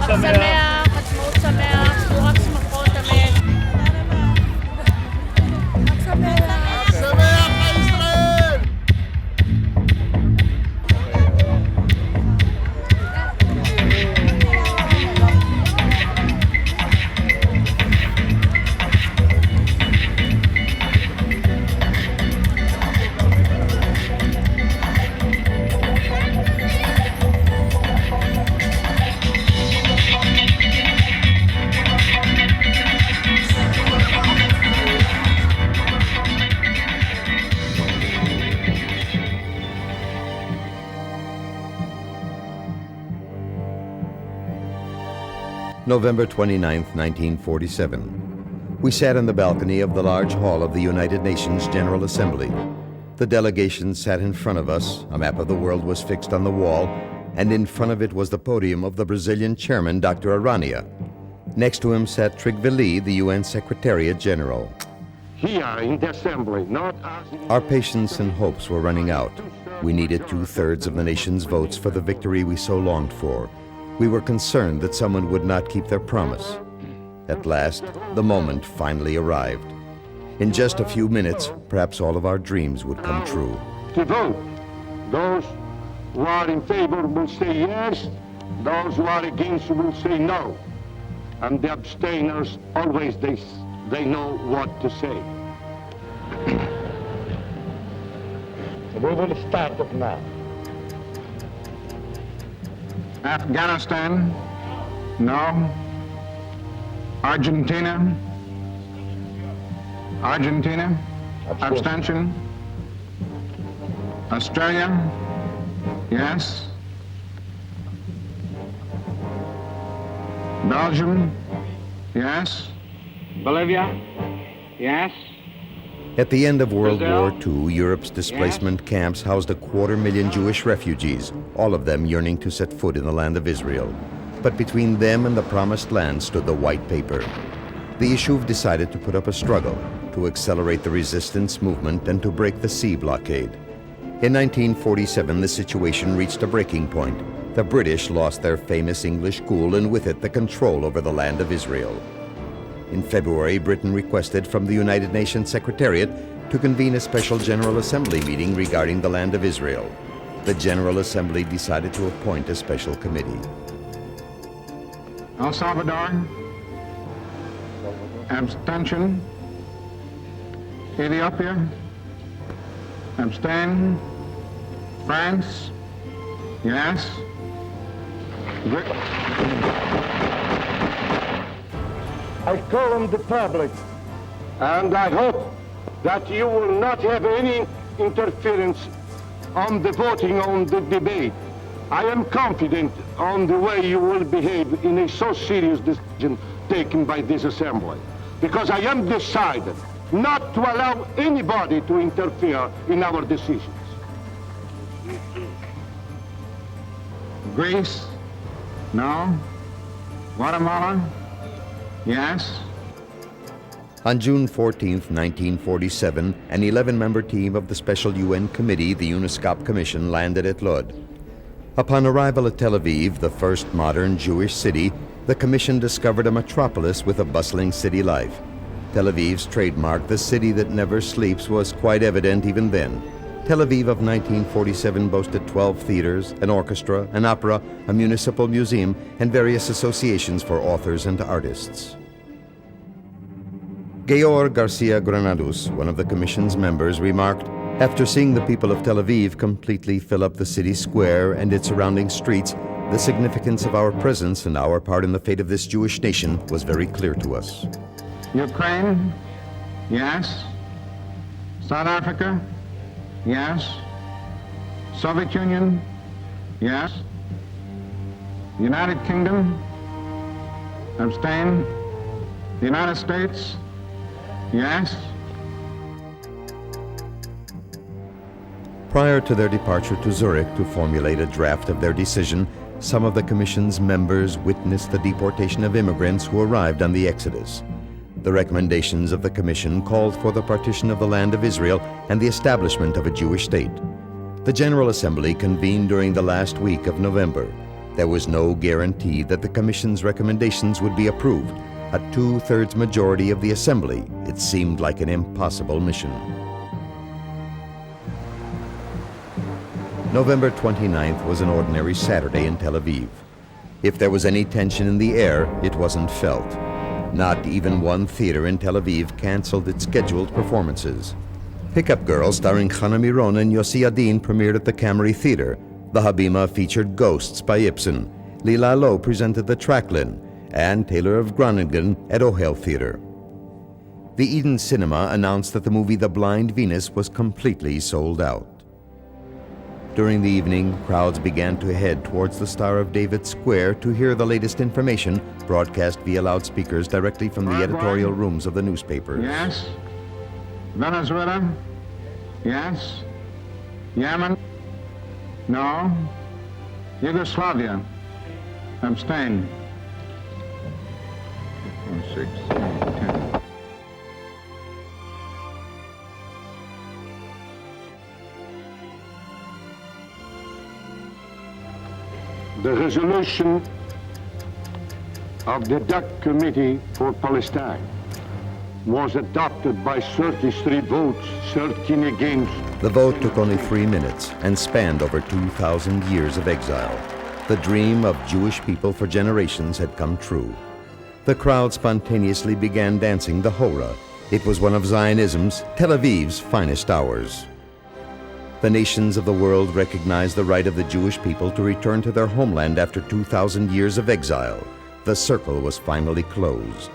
Haatsmaut, Haatsmaut, November 29, 1947. We sat in the balcony of the large hall of the United Nations General Assembly. The delegation sat in front of us, a map of the world was fixed on the wall, and in front of it was the podium of the Brazilian chairman, Dr. Arania. Next to him sat Trygve, the UN Secretariat General. Here in the Assembly, not as in... Our patience and hopes were running out. We needed 2/3 of the nation's votes for the victory we so longed for. We were concerned that someone would not keep their promise. At last, the moment finally arrived. In just a few minutes, perhaps all of our dreams would come true. To vote. Those who are in favor will say yes, those who are against will say no. And the abstainers, always they know what to say. We will start it now. Afghanistan, no. Argentina, abstention. Australia, yes. Belgium, yes. Bolivia, yes. At the end of World Brazil? War II, Europe's displacement camps housed 250,000 Jewish refugees, all of them yearning to set foot in the land of Israel. But between them and the Promised Land stood the White Paper. The Yishuv decided to put up a struggle, to accelerate the resistance movement and to break the sea blockade. In 1947, the situation reached a breaking point. The British lost their famous English school and with it the control over the land of Israel. In February, Britain requested from the United Nations Secretariat to convene a special General Assembly meeting regarding the land of Israel. The General Assembly decided to appoint a special committee. El Salvador, abstention. Ethiopia, abstain. France, yes. I call on the public, and I hope that you will not have any interference on the voting on the debate. I am confident on the way you will behave in a so serious decision taken by this assembly, because I am decided not to allow anybody to interfere in our decisions. Greece, no. Guatemala, yes. On June 14, 1947, an 11-member team of the Special UN Committee, the UNESCOP Commission, landed at Lod. Upon arrival at Tel Aviv, the first modern Jewish city, the Commission discovered a metropolis with a bustling city life. Tel Aviv's trademark, the city that never sleeps, was quite evident even then. Tel Aviv of 1947 boasted 12 theaters, an orchestra, an opera, a municipal museum, and various associations for authors and artists. Georg Garcia Granados, one of the Commission's members, remarked, "After seeing the people of Tel Aviv completely fill up the city square and its surrounding streets, the significance of our presence and our part in the fate of this Jewish nation was very clear to us." Ukraine, yes. South Africa, yes. Soviet Union, yes. United Kingdom, abstain. The United States, yes. Prior to their departure to Zurich to formulate a draft of their decision, some of the Commission's members witnessed the deportation of immigrants who arrived on the Exodus. The recommendations of the Commission called for the partition of the land of Israel and the establishment of a Jewish state. The General Assembly convened during the last week of November. There was no guarantee that the Commission's recommendations would be approved. A 2/3 majority of the Assembly, it seemed like an impossible mission. November 29th was an ordinary Saturday in Tel Aviv. If there was any tension in the air, it wasn't felt. Not even one theater in Tel Aviv canceled its scheduled performances. Pickup Girls starring Chana Miron and Yossi Adin premiered at the Camry Theater. The Habima featured Ghosts by Ibsen. Lila Lo presented The Tracklin, and Taylor of Groningen at Ohel Theater. The Eden Cinema announced that the movie The Blind Venus was completely sold out. During the evening, crowds began to head towards the Star of David Square to hear the latest information broadcast via loudspeakers directly from the editorial rooms of the newspapers. Yes. Venezuela? Yes. Yemen? No. Yugoslavia? Abstain. 6, 10. The resolution of the DAC Committee for Palestine was adopted by 33 votes, 13 against. The vote took only 3 minutes and spanned over 2,000 years of exile. The dream of Jewish people for generations had come true. The crowd spontaneously began dancing the Hora. It was one of Zionism's, Tel Aviv's, finest hours. The nations of the world recognized the right of the Jewish people to return to their homeland after 2,000 years of exile. The circle was finally closed.